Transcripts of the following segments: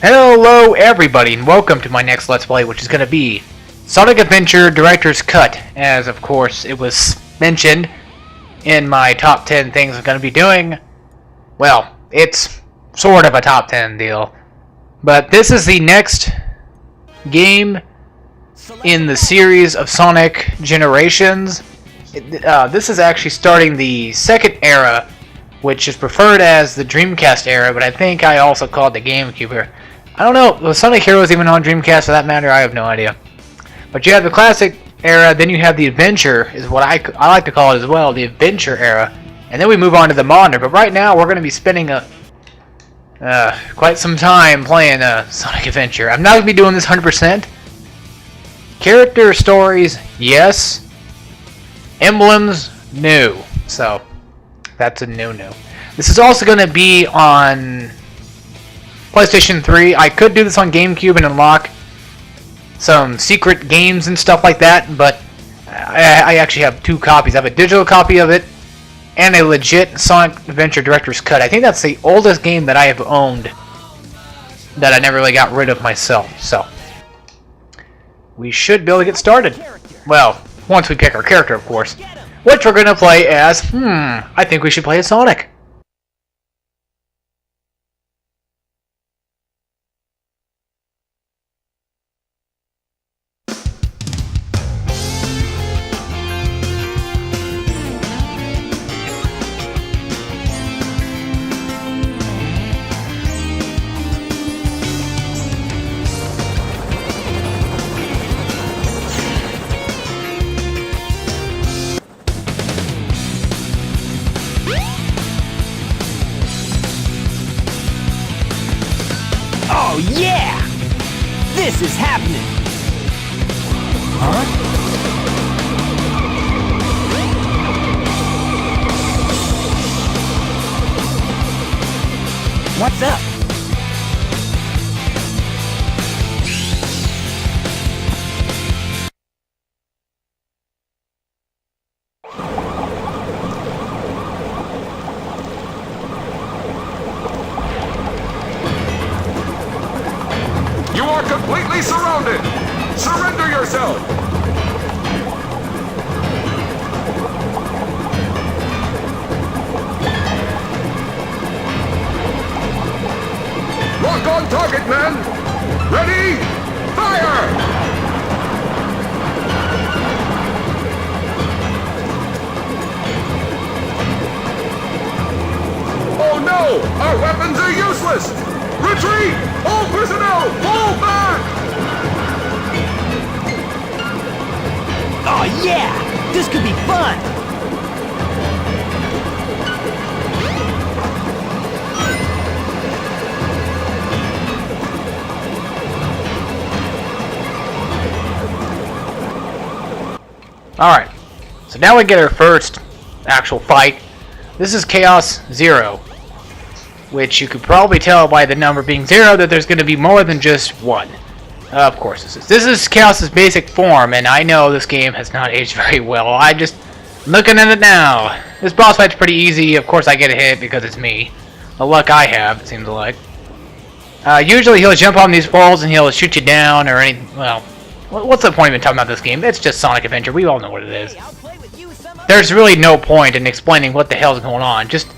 Hello everybody and welcome to my next Let's Play, which is going to be Sonic Adventure Director's Cut, as of course it was mentioned in my top 10 things I'm going to be doing. Well, it's sort of a top 10 deal, but this is the next game in the series of Sonic Generations. This is actually starting the second era, which is preferred as the Dreamcast era, but I think I also call it the GameCube era. I don't know, was Sonic Heroes even on Dreamcast for that matter? I have no idea. But you have the classic era, then you have the adventure, is what I like to call it as well, the adventure era. And then we move on to the modern, but right now we're going to be spending quite some time playing Sonic Adventure. I'm not going to be doing this 100%. Character stories, yes. Emblems, no. So, that's a no-no. This is also going to be on PlayStation 3. I could do this on GameCube and unlock some secret games and stuff like that, but I actually have two copies. I have a digital copy of it and a legit Sonic Adventure Director's Cut. I think that's the oldest game that I have owned that I never really got rid of myself. So, we should be able to get started. Well, once we pick our character, of course. Which we're going to play as, I think we should play as Sonic. Oh yeah! This is happening! Huh? What's up? You are completely surrounded! Surrender yourself! Lock on target, men! Ready? Fire! Oh no! Our weapons are useless! Retreat! All personnel, fall back! Oh yeah! This could be fun! Alright, so now we get our first actual fight. This is Chaos Zero, which you could probably tell by the number being 0 that there's going to be more than just one. Of course this is Chaos's basic form, and I know this game has not aged very well. I'm just looking at it now. This boss fight's pretty easy. Of course I get a hit because it's me. The luck I have, it seems like. Usually he'll jump on these walls and he'll shoot you down or any... Well, what's the point of even talking about this game? It's just Sonic Adventure. We all know what it is. There's really no point in explaining what the hell's going on. Just...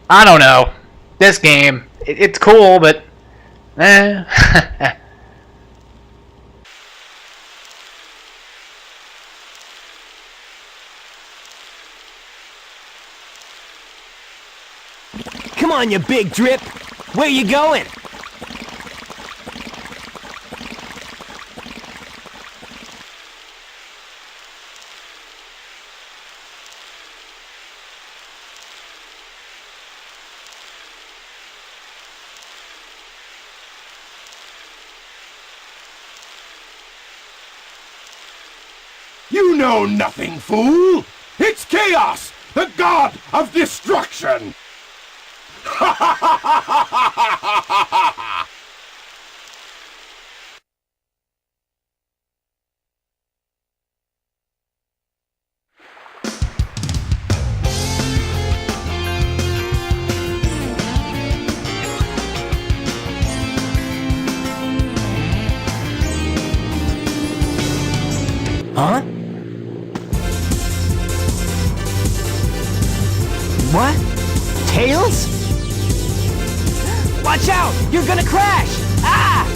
I don't know. This game, it's cool, but... Come on, you big drip! Where you going? You know nothing, fool! It's Chaos, the god of destruction! Ha ha ha ha ha ha ha ha! Huh? What? Tails? Watch out! You're gonna crash! Ah!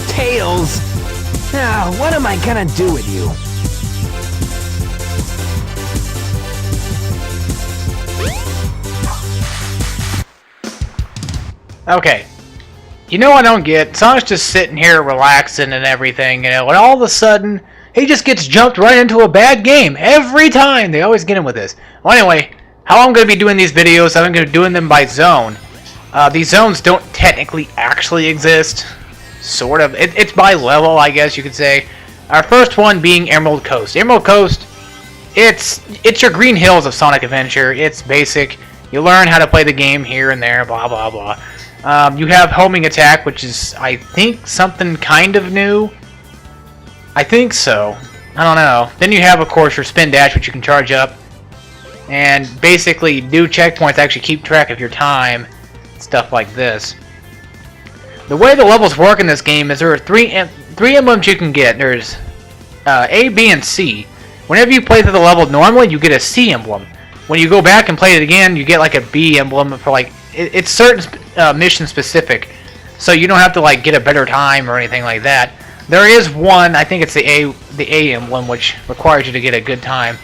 Tails! Ah, what am I gonna do with you? Okay. You know what I don't get? Sonic's just sitting here relaxing and everything, you know, and all of a sudden, he just gets jumped right into a bad game. Every time! They always get him with this. Well, anyway, how I'm going to be doing these videos, I'm going to be doing them by zone. These zones don't technically actually exist. Sort of. It's by level, I guess you could say. Our first one being Emerald Coast. Emerald Coast, it's your Green Hills of Sonic Adventure. It's basic. You learn how to play the game here and there, blah, blah, blah. You have homing attack, which is, I think, something kind of new. I think so. I don't know. Then you have, of course, your spin dash, which you can charge up. And basically, new checkpoints actually keep track of your time. Stuff like this. The way the levels work in this game is there are three emblems you can get. There's A, B, and C. Whenever you play through the level normally, you get a C emblem. When you go back and play it again, you get like a B emblem for like... It's certain mission specific. So you don't have to like get a better time or anything like that. There is one, I think it's the A emblem, which requires you to get a good time.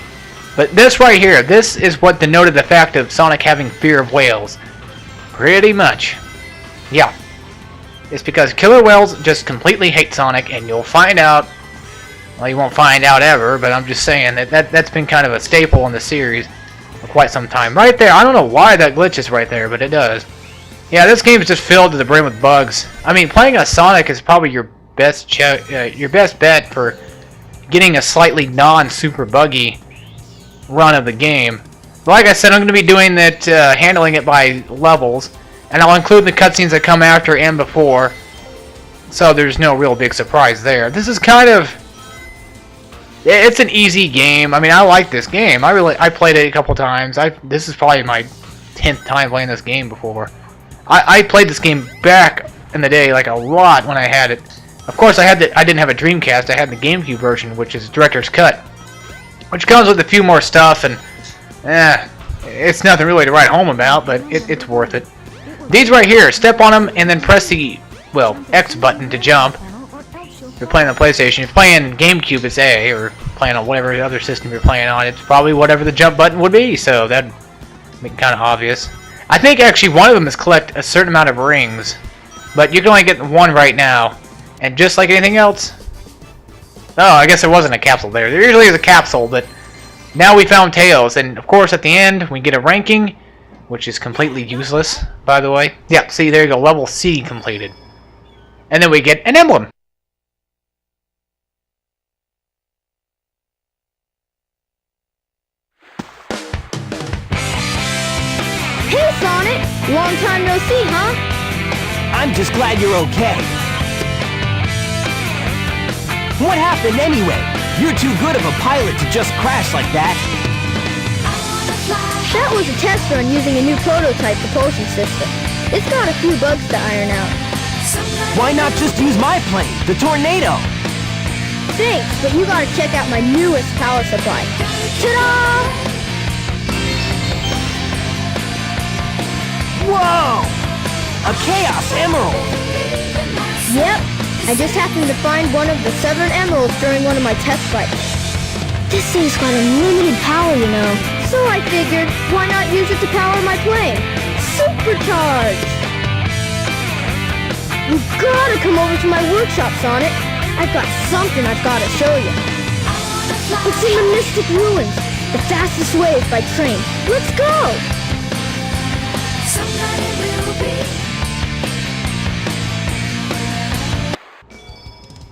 But this right here, this is what denoted the fact of Sonic having fear of whales. Pretty much. Yeah. It's because killer whales just completely hate Sonic, and you'll find out... Well, you won't find out ever, but I'm just saying that's been kind of a staple in the series for quite some time. Right there, I don't know why that glitches right there, but it does. Yeah, this game is just filled to the brim with bugs. I mean, playing a Sonic is probably your best bet for getting a slightly non-super buggy run of the game. But like I said, I'm going to be doing that, handling it by levels, and I'll include the cutscenes that come after and before, so there's no real big surprise there. This is kind of... It's an easy game. I mean, I like this game. I played it a couple times. This is probably my 10th time playing this game before. I played this game back in the day, like a lot when I had it. Of course, I didn't have a Dreamcast. I had the GameCube version, which is Director's Cut, which comes with a few more stuff, and it's nothing really to write home about, but it's worth it. These right here, step on them and then press the, well, X button to jump. If you're playing on PlayStation, if you're playing GameCube, it's A, or playing on whatever other system you're playing on, it's probably whatever the jump button would be, so that'd make it kind of obvious. I think actually one of them is collect a certain amount of rings, but you can only get one right now. And just like anything else... Oh, I guess there wasn't a capsule there. There usually is a capsule, but now we found Tails. And of course at the end we get a ranking, which is completely useless, by the way. Yeah, see, there you go, level C completed. And then we get an emblem. Hey, Sonic! Long time no see, huh? I'm just glad you're okay. What happened anyway? You're too good of a pilot to just crash like that. That was a test run using a new prototype propulsion system. It's got a few bugs to iron out. Why not just use my plane, the Tornado? Thanks, but you gotta check out my newest power supply. Ta-da! Whoa! A Chaos Emerald! Yep, I just happened to find one of the Southern Emeralds during one of my test flights. This thing's got unlimited power, you know. So I figured, why not use it to power my plane? Supercharged! You've gotta come over to my workshop, Sonic. I've got something I've gotta show you. It's in the Mystic Ruins. The fastest way is by train. Let's go!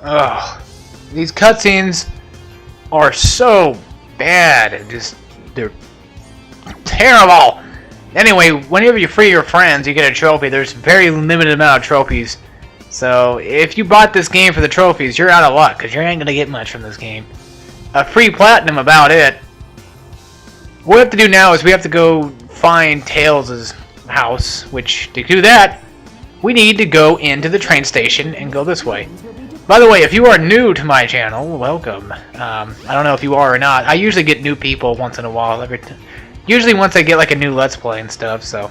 Ugh. These cutscenes are so bad. They're terrible. Anyway, whenever you free your friends, you get a trophy. There's a very limited amount of trophies. So, if you bought this game for the trophies, you're out of luck, because you ain't going to get much from this game. A free platinum, about it. What we have to do now is we have to go find Tails' house, which, to do that, we need to go into the train station and go this way. By the way, if you are new to my channel, welcome. I don't know if you are or not. I usually get new people once in a while. Usually once I get like a new Let's Play and stuff, so.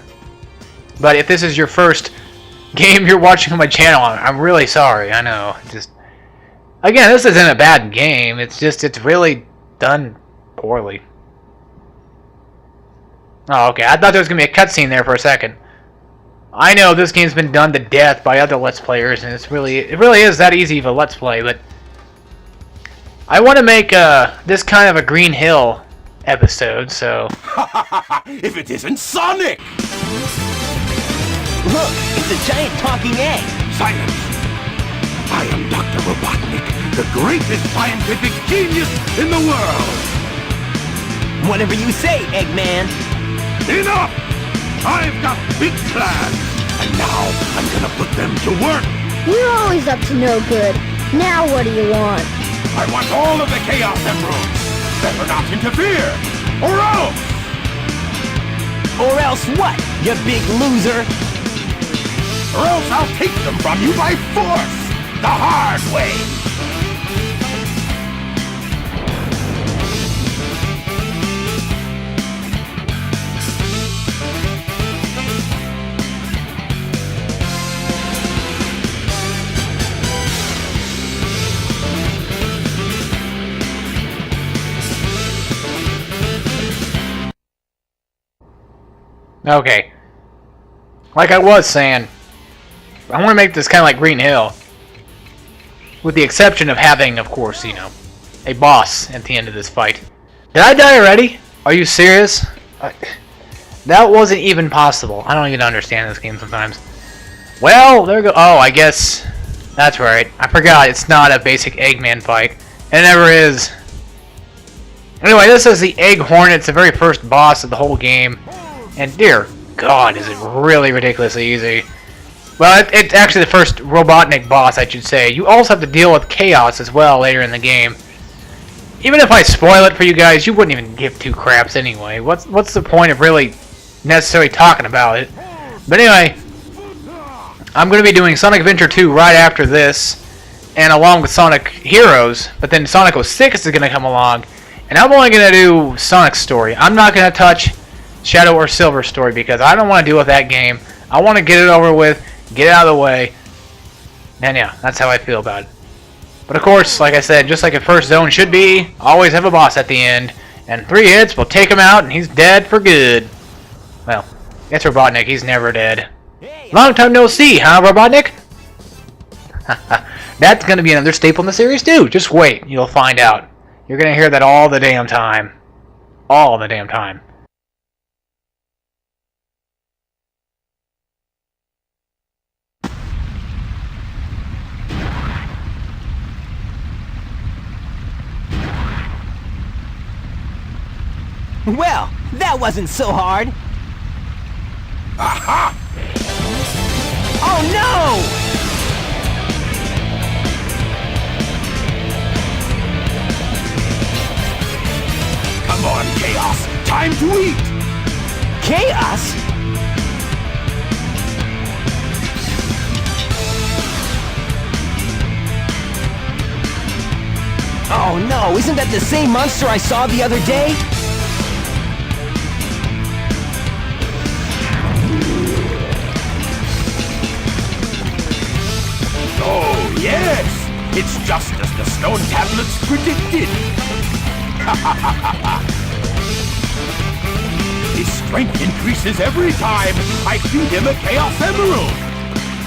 But if this is your first game you're watching on my channel, I'm really sorry. I know. Just again, this isn't a bad game. It's just it's really done poorly. Oh, okay. I thought there was gonna be a cutscene there for a second. I know this game's been done to death by other Let's Players, and it really is that easy of a Let's Play. But I want to make this kind of a Green Hill episode, so. If it isn't Sonic! Look, it's a giant talking egg. Silence! I am Dr. Robotnik, the greatest scientific genius in the world! Whatever you say, Eggman. Enough! I've got big plans, and now I'm gonna put them to work! You're always up to no good. Now what do you want? I want all of the Chaos Emeralds! Better not interfere! Or else! Or else what, you big loser? Or else I'll take them from you by force! The hard way! Okay. Like I was saying, I want to make this kind of like Green Hill. With the exception of having, of course, you know, a boss at the end of this fight. Did I die already? Are you serious? That wasn't even possible. I don't even understand this game sometimes. Well, there we go. Oh, I guess that's right. I forgot it's not a basic Eggman fight. It never is. Anyway, this is the Egg Hornet. It's the very first boss of the whole game. And dear God, is it really ridiculously easy. Well, it's actually the first Robotnik boss, I should say. You also have to deal with Chaos as well later in the game. Even if I spoil it for you guys, you wouldn't even give two craps anyway. What's the point of really necessarily talking about it? But anyway, I'm going to be doing Sonic Adventure 2 right after this, and along with Sonic Heroes, but then Sonic 06 is going to come along, and I'm only going to do Sonic's story. I'm not going to touch Shadow or Silver story because I don't want to deal with that game. I want to get it over with, get it out of the way, and yeah, that's how I feel about it. But of course, like I said, just like a first zone should be, always have a boss at the end, and 3 hits will take him out and he's dead for good. Well, it's Robotnik, he's never dead. Long time no see, huh, Robotnik? That's gonna be another staple in the series too. Just wait, you'll find out. You're gonna hear that all the damn time. All the damn time. Well, that wasn't so hard. Aha! Oh no! Come on, Chaos! Time to eat! Chaos? Oh no, isn't that the same monster I saw the other day? Oh, yes! It's just as the stone tablets predicted! His strength increases every time I feed him a Chaos Emerald!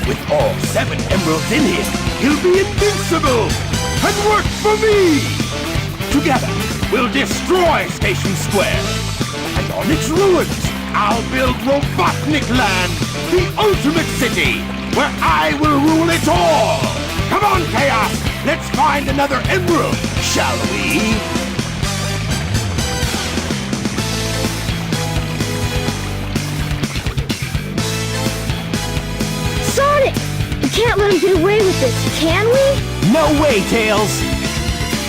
With all 7 emeralds in him, he'll be invincible! And work for me! Together, we'll destroy Station Square! And on its ruins, I'll build Robotnik Land, the ultimate city! Where I will rule it all! Come on, Chaos! Let's find another emerald, shall we? Sonic! We can't let him get away with this, can we? No way, Tails!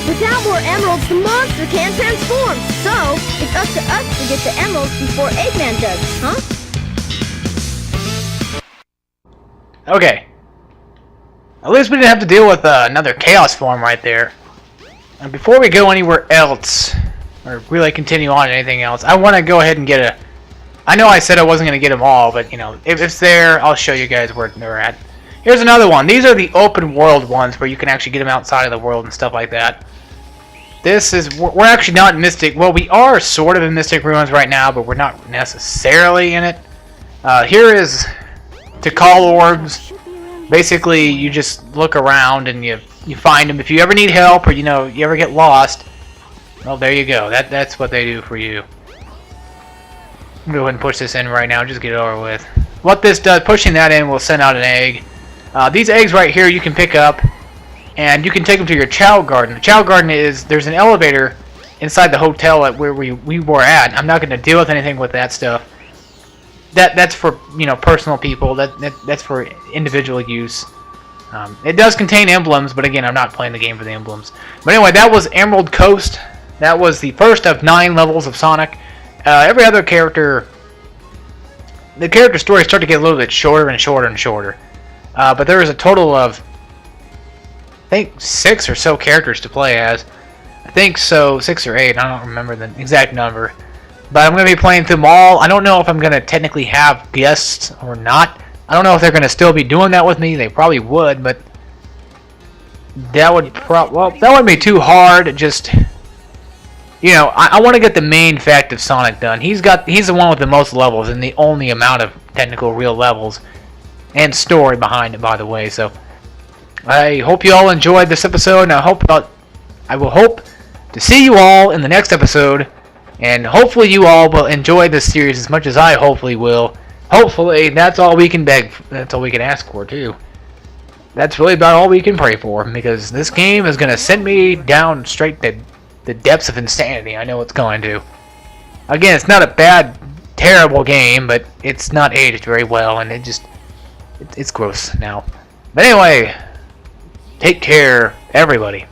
Without more emeralds, the monster can't transform. So, it's up to us to get the emeralds before Eggman does, huh? Okay. At least we didn't have to deal with another Chaos form right there. And before we go anywhere else, or really continue on to anything else, I want to go ahead and get a... I know I said I wasn't going to get them all, but, you know, if it's there, I'll show you guys where they're at. Here's another one. These are the open world ones where you can actually get them outside of the world and stuff like that. This is... We're actually not in Mystic... Well, we are sort of in Mystic Ruins right now, but we're not necessarily in it. Here is Tikal Orbs. Basically, you just look around and you find them. If you ever need help or, you know, you ever get lost, well, there you go. That's what they do for you. I'm going to go ahead and push this in right now. Just get it over with. What this does, pushing that in will send out an egg. These eggs right here you can pick up, and you can take them to your Chow Garden. The Chow Garden is, there's an elevator inside the hotel at where we were at. I'm not going to deal with anything with that stuff. That's for, you know, personal people. That's for individual use. It does contain emblems, but again, I'm not playing the game for the emblems. But anyway, that was Emerald Coast. That was the first of 9 levels of Sonic. Every other character, the character stories start to get a little bit shorter and shorter and shorter. But there is a total of, I think, 6 or so characters to play as. I think so, 6 or 8. I don't remember the exact number. But I'm going to be playing through them all. I don't know if I'm going to technically have guests or not. I don't know if they're going to still be doing that with me. They probably would, but that would that wouldn't be too hard. Just, you know, I want to get the main fact of Sonic done. He's the one with the most levels and the only amount of technical real levels and story behind it, by the way. So I hope you all enjoyed this episode, and I will hope to see you all in the next episode. And hopefully you all will enjoy this series as much as I hopefully will. Hopefully, that's all we can beg. That's all we can ask for, too. That's really about all we can pray for. Because this game is going to send me down straight to the depths of insanity. I know it's going to. Again, it's not a bad, terrible game. But it's not aged very well. And it's gross now. But anyway, take care, everybody.